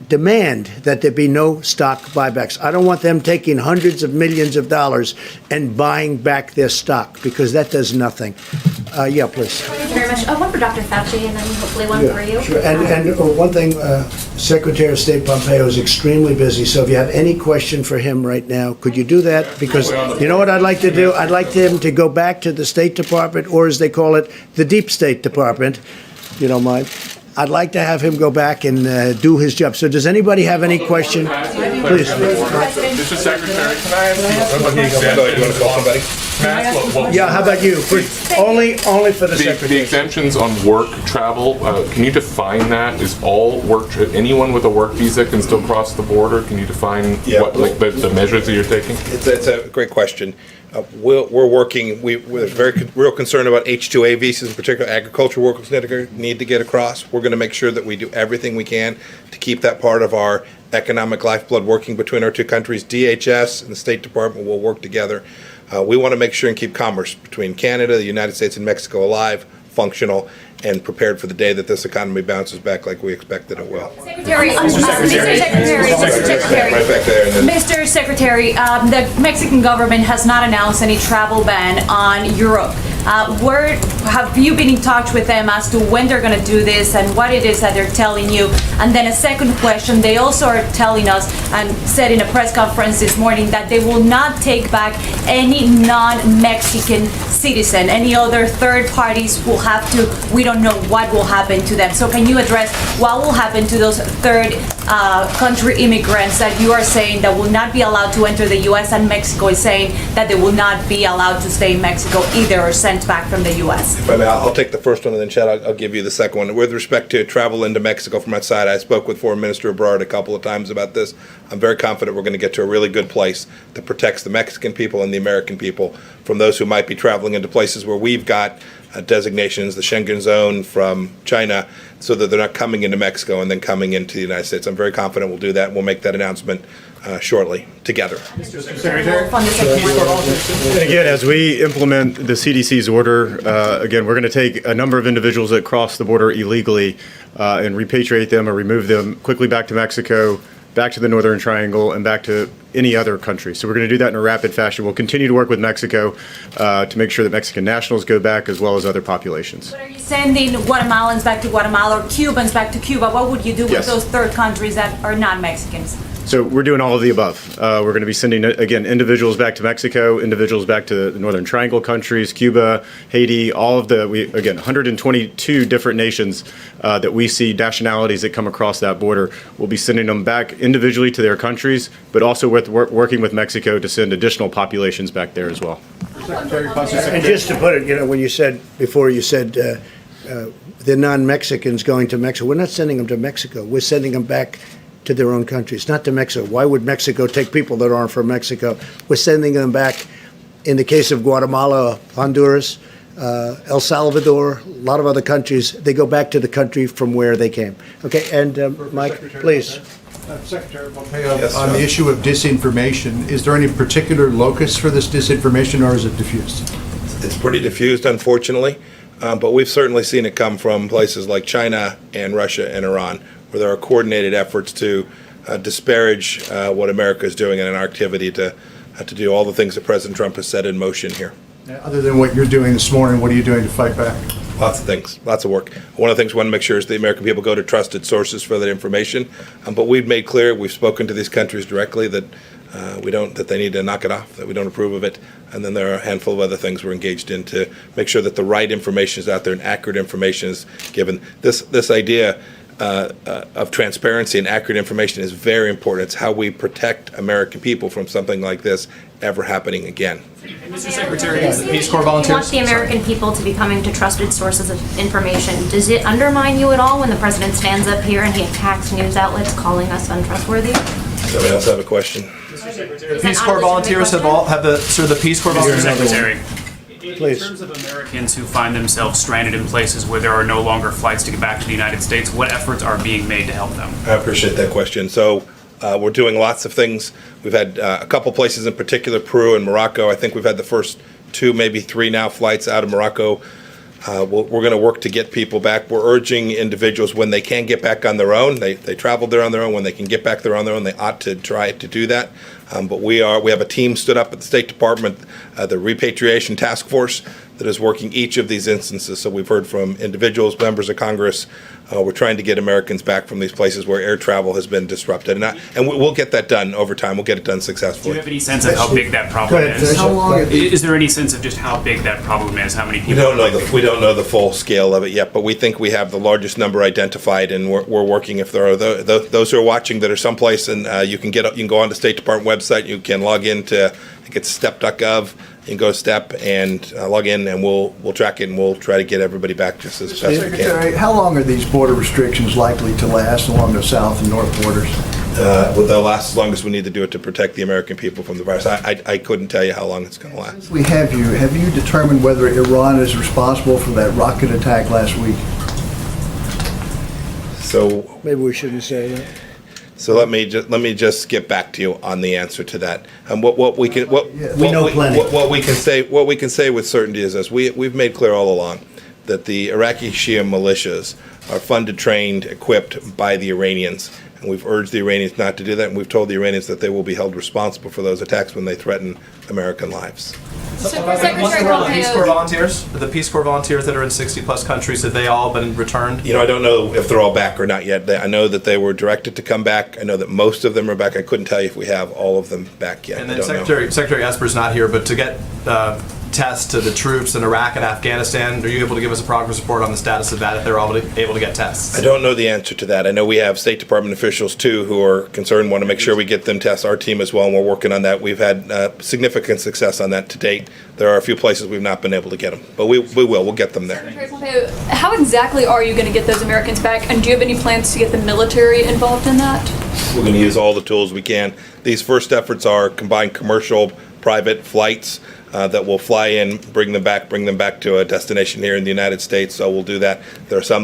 demand that there be no stock buybacks. I don't want them taking hundreds of millions of dollars and buying back their stock, because that does nothing. Yeah, please. Thank you very much. One for Dr. Fauci and then hopefully one for you. Sure. And one thing, Secretary of State Pompeo is extremely busy, so if you have any question for him right now, could you do that? Because you know what I'd like to do? I'd like him to go back to the State Department, or as they call it, the Deep State Department, if you don't mind. I'd like to have him go back and do his job. So does anybody have any question? Please. Mr. Secretary, can I ask you? You want to call somebody? Can I ask what Yeah, how about you? Only for the Secretary. the exemptions on work travel, can you define that? Is all work, anyone with a work visa can still cross the border? Can you define what, like, the measures that you're taking? It's a great question. We're working, we're very real concerned about H-2A visas, in particular agricultural workers need to get across. We're going to make sure that we do everything we can to keep that part of our economic lifeblood working between our two countries. DHS and the State Department will work together. We want to make sure and keep commerce between Canada, the United States, and Mexico alive, functional, and prepared for the day that this economy bounces back like we expected it will. Secretary, Mr. Secretary, Right back there. And then Mr. Secretary, the Mexican government has not announced any travel ban on Europe. Where have you been in touch with them as to when they're going to do this and what it is that they're telling you? And then a second question, they also are telling us and said in a press conference this morning that they will not take back any non-Mexican citizen. Any other third parties will have to, we don't know what will happen to them. So can you address what will happen to those third country immigrants that you are saying that will not be allowed to enter the U.S. and Mexico is saying that they will not be allowed to stay in Mexico either or sent back from the U.S.? If I may, I'll take the first one and then Chad, I'll give you the second one. With respect to travel into Mexico from outside, I spoke with Foreign Minister Ebrard a couple of times about this. I'm very confident we're going to get to a really good place that protects the Mexican people and the American people from those who might be traveling into places where we've got designations, the Schengen zone from China, so that they're not coming into Mexico and then coming into the United States. I'm very confident we'll do that, and we'll make that announcement shortly, together. And again, as we implement the CDC's order, again, we're going to take a number of individuals that cross the border illegally and repatriate them or remove them quickly back to Mexico, back to the Northern Triangle, and back to any other country. So we're going to do that in a rapid fashion. We'll continue to work with Mexico to make sure that Mexican nationals go back as well as other populations. But are you sending Guatemalans back to Guatemala or Cubans back to Cuba? What would you do with those third countries that are not Mexicans? So we're doing all of the above. We're going to be sending, again, individuals back to Mexico, individuals back to the Northern Triangle countries, Cuba, Haiti, all of the, again, 122 different nations that we see, nationalities that come across that border. We'll be sending them back individually to their countries, but also working with Mexico to send additional populations back there as well. And just to put it, when you said, before you said the non-Mexicans going to Mexico, we're not sending them to Mexico. We're sending them back to their own countries, not to Mexico. Why would Mexico take people that aren't from Mexico? We're sending them back, in the case of Guatemala, Honduras, El Salvador, a lot of other countries, they go back to the country from where they came. Okay, and Mike, please. Secretary Pompeo, on the issue of disinformation, is there any particular locus for this disinformation, or is it diffused? It's pretty diffused, unfortunately, but we've certainly seen it come from places like China and Russia and Iran, where there are coordinated efforts to disparage what America is doing in an activity to do all the things that President Trump has set in motion here. Other than what you're doing this morning, what are you doing to fight back? Lots of things, lots of work. One of the things we want to make sure is the American people go to trusted sources for that information. But we've made clear, we've spoken to these countries directly that that they need to knock it off, that we don't approve of it. And then there are a handful of other things we're engaged in to make sure that the right information is out there and accurate information is given. This idea of transparency and accurate information is very important. It's how we protect American people from something like this ever happening again. Mr. Secretary, the Peace Corps volunteers. You want the American people to be coming to trusted sources of information. Does it undermine you at all when the president stands up here and he attacks news outlets calling us untrustworthy? Somebody else have a question? Mr. Secretary, the Peace Corps volunteers have the Peace Corps volunteers. Secretary. Please. In terms of Americans who find themselves stranded in places where there are no longer flights to get back to the United States, what efforts are being made to help them? I appreciate that question. So we're doing lots of things. We've had a couple places in particular, Peru and Morocco. I think we've had the first 2, maybe 3 now flights out of Morocco. We're going to work to get people back. We're urging individuals when they can get back on their own. They traveled there on their own. When they can get back there on their own, they ought to try to do that. But we have a team stood up at the State Department, the Repatriation Task Force, that is working each of these instances. So we've heard from individuals, members of Congress. We're trying to get Americans back from these places where air travel has been disrupted. And we'll get that done over time. We'll get it done successfully. Do you have any sense of how big that problem is? How long is there any sense of just how big that problem is? How many people? We don't know the full scale of it yet, but we think we have the largest number identified, and we're working. If there are those who are watching that are someplace, and you can go on the State Department website, you can log into, I think it's step.gov. You can go step and log in, and we'll track it, and we'll try to get everybody back just as best we can. Secretary, how long are these border restrictions likely to last along the south and north borders? Well, they'll last as long as we need to do it to protect the American people from the virus. I couldn't tell you how long it's going to last. Have you determined whether Iran is responsible for that rocket attack last week? So maybe we shouldn't say that. So let me just get back to you on the answer to that. And what we can say with certainty is this: we've made clear all along that the Iraqi Shia militias are funded, trained, equipped by the Iranians. And we've urged the Iranians not to do that, and we've told the Iranians that they will be held responsible for those attacks when they threaten American lives. What's the role of the Peace Corps volunteers? The Peace Corps volunteers that are in 60-plus countries, have they all been returned? You know, I don't know if they're all back or not yet. I know that they were directed to come back. I know that most of them are back. I couldn't tell you if we have all of them back yet. And then Secretary Esper's not here, but to get tests to the troops in Iraq and Afghanistan, are you able to give us a progress report on the status of that, if they're able to get tests? I don't know the answer to that. I know we have State Department officials, too, who are concerned, want to make sure we get them tests, our team as well, and we're working on that. We've had significant success on that to date. There are a few places we've not been able to get them, but we will. We'll get them there. Secretary Pompeo, how exactly are you going to get those Americans back, and do you have any plans to get the military involved in that? We're going to use all the tools we can. These first efforts are combined commercial, private flights that will fly in, bring them back to a destination here in the United States. So we'll do that. There are some that